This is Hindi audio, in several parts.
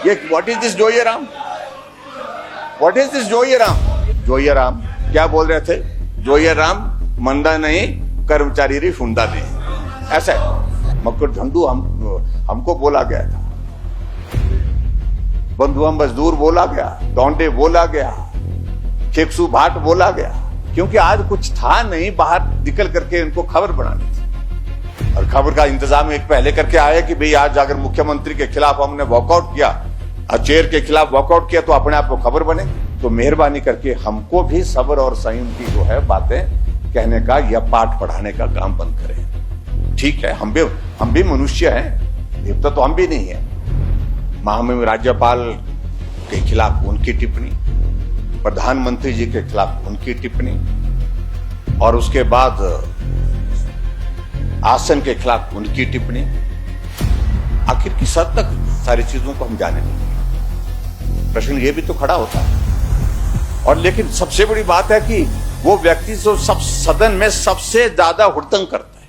ये what is this Joyram? What is this Joyram? Joyram क्या बोल रहे थे? जोयराम मंदा नहीं, कर्मचारी री फुंदा नहीं, ऐसा है। मकर झंडू हमको बोला गया था, बंधुआ मजदूर बोला गया, डोंडे बोला गया, खेपसू भाट बोला गया, क्योंकि आज कुछ था नहीं बाहर निकल करके इनको खबर बनानी थी। और खबर का इंतजाम एक पहले करके आया कि भाई आज अगर मुख्यमंत्री के खिलाफ हमने वॉकआउट किया, चेयर के खिलाफ वॉकआउट किया, तो अपने आप को खबर बने। तो मेहरबानी करके हमको भी सब्र और संयम की जो है बातें कहने का या पाठ पढ़ाने का काम बंद करें। ठीक है, हम भी मनुष्य हैं, देवता तो हम भी नहीं है। महामहिम राज्यपाल के खिलाफ उनकी टिप्पणी, प्रधानमंत्री जी के खिलाफ उनकी टिप्पणी, और उसके बाद आसन के खिलाफ उनकी टिप्पणी, आखिर किस हद तक सारी चीजों को हम जाने देंगे? प्रश्न ये भी तो खड़ा होता है। और लेकिन सबसे बड़ी बात है कि वो व्यक्ति जो सब सदन में सबसे ज्यादा हुड़दंग करता है।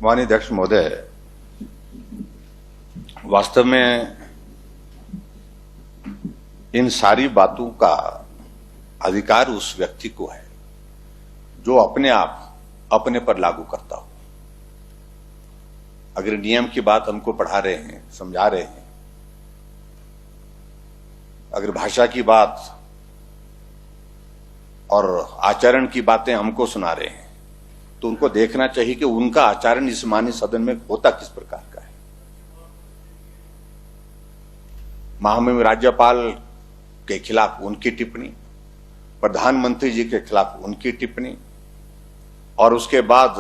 माननीय अध्यक्ष महोदय, वास्तव में इन सारी बातों का अधिकार उस व्यक्ति को है जो अपने आप अपने पर लागू करता हो। अगर नियम की बात हमको पढ़ा रहे हैं, समझा रहे हैं, अगर भाषा की बात और आचरण की बातें हमको सुना रहे हैं, तो उनको देखना चाहिए कि उनका आचरण इस माननीय सदन में होता किस प्रकार का है। महामहिम राज्यपाल के खिलाफ उनकी टिप्पणी, प्रधानमंत्री जी के खिलाफ उनकी टिप्पणी, और उसके बाद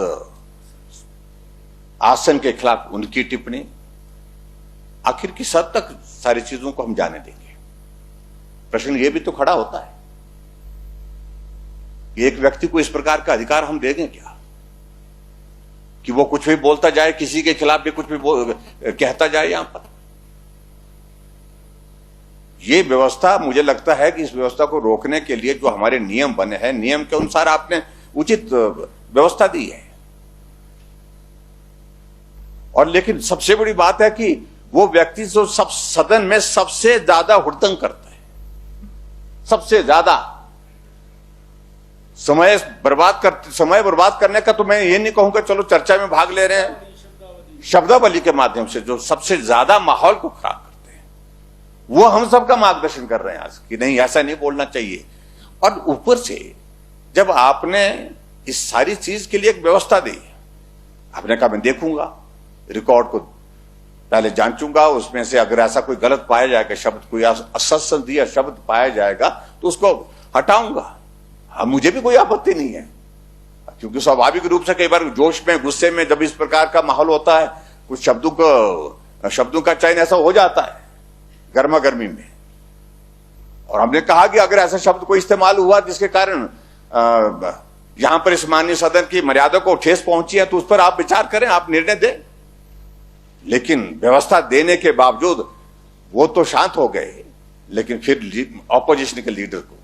आसन के खिलाफ उनकी टिप्पणी, आखिर किस हद तक सारी चीजों को हम जाने देंगे? प्रश्न ये भी तो खड़ा होता है कि एक व्यक्ति को इस प्रकार का अधिकार हम देंगे क्या कि वो कुछ भी बोलता जाए, किसी के खिलाफ भी कुछ भी कहता जाए? यहां पर ये व्यवस्था, मुझे लगता है कि इस व्यवस्था को रोकने के लिए जो हमारे नियम बने हैं, नियम के अनुसार आपने उचित व्यवस्था दी है। और लेकिन सबसे बड़ी बात है कि वो व्यक्ति जो सब सदन में सबसे ज्यादा हुड़दंग करता है, सबसे ज्यादा समय बर्बाद करने का, तो मैं ये नहीं कहूंगा चलो चर्चा में भाग ले रहे हैं, शब्दावली के माध्यम से जो सबसे ज्यादा माहौल को खराब करते हैं, वो हम सबका मार्गदर्शन कर रहे हैं आज कि नहीं, ऐसा नहीं बोलना चाहिए। और ऊपर से जब आपने इस सारी चीज के लिए एक व्यवस्था दी, आपने कहा मैं देखूंगा, रिकॉर्ड को पहले जांचूंगा, उसमें से अगर ऐसा कोई गलत पाया जाएगा शब्द, कोई असंसदीय शब्द पाया जाएगा तो उसको हटाऊंगा। मुझे भी कोई आपत्ति नहीं है, क्योंकि स्वाभाविक रूप से कई बार जोश में, गुस्से में जब इस प्रकार का माहौल होता है, कुछ शब्दों का चयन ऐसा हो जाता है गर्मा गर्मी में। और हमने कहा कि अगर ऐसा शब्द कोई इस्तेमाल हुआ जिसके कारण यहां पर इस माननीय सदन की मर्यादा को ठेस पहुंची है, तो उस पर आप विचार करें, आप निर्णय दें। लेकिन व्यवस्था देने के बावजूद वो तो शांत हो गए, लेकिन फिर ऑपोजिशन के लीडर को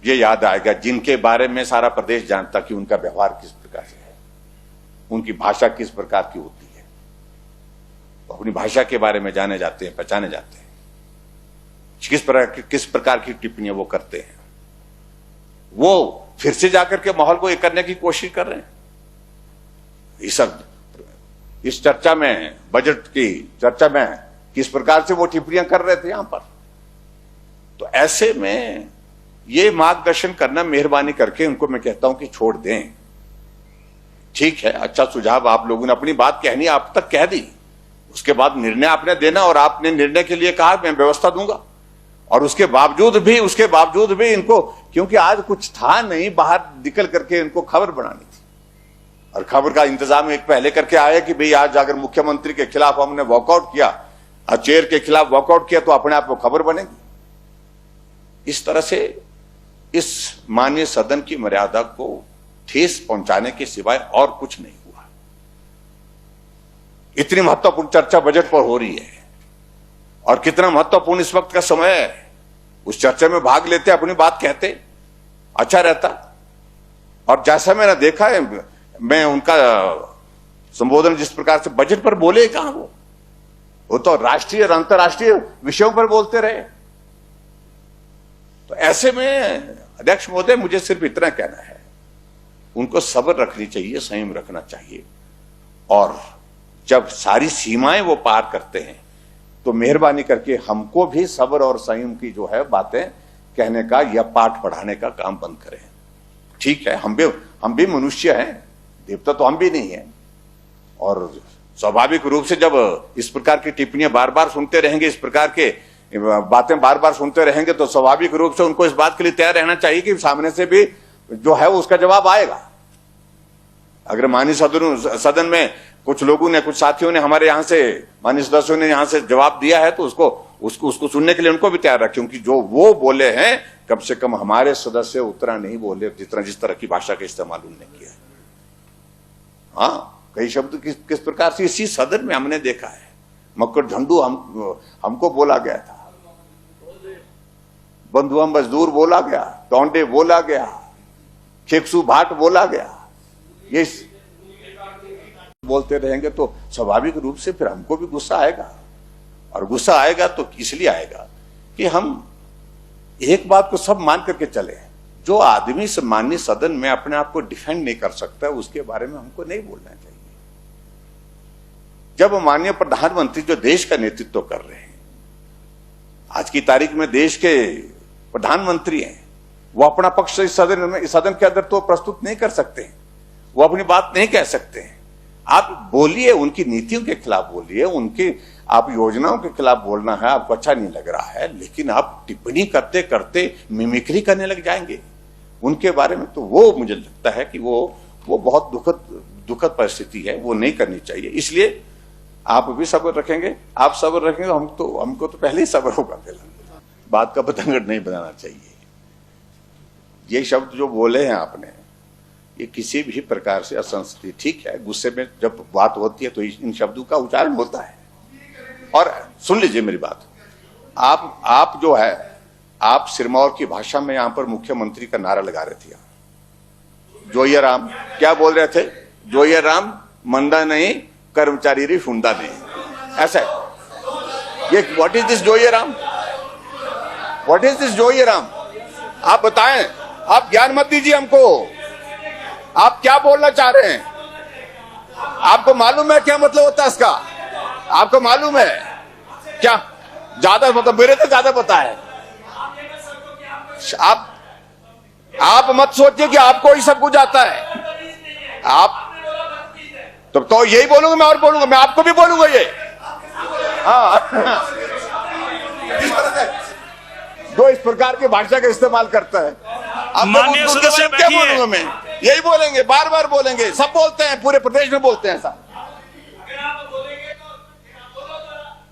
ये याद आएगा जिनके बारे में सारा प्रदेश जानता कि उनका व्यवहार किस प्रकार से है, उनकी भाषा किस प्रकार की होती है, वो अपनी भाषा के बारे में जाने जाते हैं, पहचाने जाते हैं, किस प्रकार की टिप्पणियां वो करते हैं। वो फिर से जाकर के माहौल को एक करने की कोशिश कर रहे हैं। इस चर्चा में, बजट की चर्चा में किस प्रकार से वो टिप्पणियां कर रहे थे यहां पर। तो ऐसे में ये मार्गदर्शन करना मेहरबानी करके उनको मैं कहता हूं कि छोड़ दें। ठीक है, अच्छा सुझाव, आप लोगों ने अपनी बात कहनी, आप तक कह दी, उसके बाद निर्णय आपने देना, और आपने निर्णय के लिए कहा मैं व्यवस्था दूंगा। और उसके बावजूद भी इनको, क्योंकि आज कुछ था नहीं बाहर निकल करके इनको खबर बनानी थी, और खबर का इंतजाम एक पहले करके आया कि भाई आज अगर मुख्यमंत्री के खिलाफ हमने वॉकआउट किया, चेयर के खिलाफ वॉकआउट किया, तो अपने आप को खबर बनेगी। इस तरह से इस माननीय सदन की मर्यादा को ठेस पहुंचाने के सिवाय और कुछ नहीं हुआ। इतनी महत्वपूर्ण चर्चा बजट पर हो रही है, और कितना महत्वपूर्ण इस वक्त का समय है, उस चर्चा में भाग लेते, अपनी बात कहते, अच्छा रहता। और जैसा मैंने देखा है, मैं उनका संबोधन जिस प्रकार से बजट पर बोले, कहां वो वो तो राष्ट्रीय और अंतर्राष्ट्रीय विषयों पर बोलते रहे। तो ऐसे में अध्यक्ष महोदय, मुझे सिर्फ इतना कहना है, उनको सब्र रखनी चाहिए, संयम रखना चाहिए, और जब सारी सीमाएं वो पार करते हैं तो मेहरबानी करके हमको भी सब्र और संयम की जो है बातें कहने का या पाठ पढ़ाने का काम बंद करें। ठीक है, हम भी मनुष्य हैं, देवता तो हम भी नहीं है, और स्वाभाविक रूप से जब इस प्रकार की टिप्पणियां बार बार सुनते रहेंगे, इस प्रकार के बातें बार बार सुनते रहेंगे, तो स्वाभाविक रूप से उनको इस बात के लिए तैयार रहना चाहिए कि सामने से भी जो है उसका जवाब आएगा। अगर माननीय सदन में कुछ लोगों ने, कुछ साथियों ने, हमारे यहां से माननीय सदस्यों ने यहां से जवाब दिया है, तो उसको सुनने के लिए उनको भी तैयार रखें, क्योंकि जो वो बोले हैं कम से कम हमारे सदस्य उतना नहीं बोले जिस तरह की भाषा का इस्तेमाल उन्होंने किया है। हाँ, कई शब्द किस प्रकार से इसी सदन में हमने देखा है। मक्कड़ झंडू हमको बोला गया था, बंधुआ मजदूर बोला गया, टोंडे बोला गया, खेकसू भाट बोला गया। ये बोलते रहेंगे तो स्वाभाविक रूप से फिर हमको भी गुस्सा आएगा, और गुस्सा आएगा तो इसलिए आएगा कि हम एक बात को सब मान करके चले, जो आदमी सम्मानीय सदन में अपने आप को डिफेंड नहीं कर सकता उसके बारे में हमको नहीं बोलना चाहिए। जब माननीय प्रधानमंत्री जो देश का नेतृत्व कर रहे हैं, आज की तारीख में देश के प्रधानमंत्री हैं, वो अपना पक्ष इस सदन के अंदर तो प्रस्तुत नहीं कर सकते, वो अपनी बात नहीं कह सकते हैं। आप बोलिए, उनकी नीतियों के खिलाफ बोलिए, उनकी आप योजनाओं के खिलाफ बोलना है, आपको अच्छा नहीं लग रहा है, लेकिन आप टिप्पणी करते करते मिमिक्री करने लग जाएंगे उनके बारे में, तो वो मुझे लगता है कि वो बहुत दुखद परिस्थिति है, वो नहीं करनी चाहिए। इसलिए आप भी सब्र रखेंगे, आप सब्र रखेंगे, हमको तो पहले ही सब्र होगा। फिलहाल बात का पतंगड़ नहीं बनाना चाहिए। ये शब्द जो बोले हैं आपने, ये किसी भी प्रकार से असंस्कृति, ठीक है, गुस्से में जब बात होती है तो इन शब्दों का उच्चारण होता है। और सुन लीजिए मेरी बात, आप जो है, आप सिरमौर की भाषा में यहां पर मुख्यमंत्री का नारा लगा रहे थे, जोइया राम, क्या बोल रहे थे? जोइया राम मंदा नहीं, कर्मचारी री फुंदा नहीं, ऐसा है। ये what is this Joyram? What is this Joyram? आप बताएं, आप ज्ञान मत दीजिए हमको, आप क्या बोलना चाह रहे हैं? आपको मालूम है क्या मतलब होता है इसका? आपको मालूम है क्या? ज्यादा मतलब मेरे तो ज्यादा पता है। आप मत सोचिए कि आपको ही सब कुछ आता है। आप तो यही बोलूंगा मैं, और बोलूंगा मैं, आपको भी बोलूंगा ये। हाँ, जो इस प्रकार की भाषा का इस्तेमाल करता है, माननीय सदस्य क्या बोलूंगा मैं? यही बोलेंगे, बार बार बोलेंगे, सब बोलते हैं, पूरे प्रदेश में बोलते हैं ऐसा।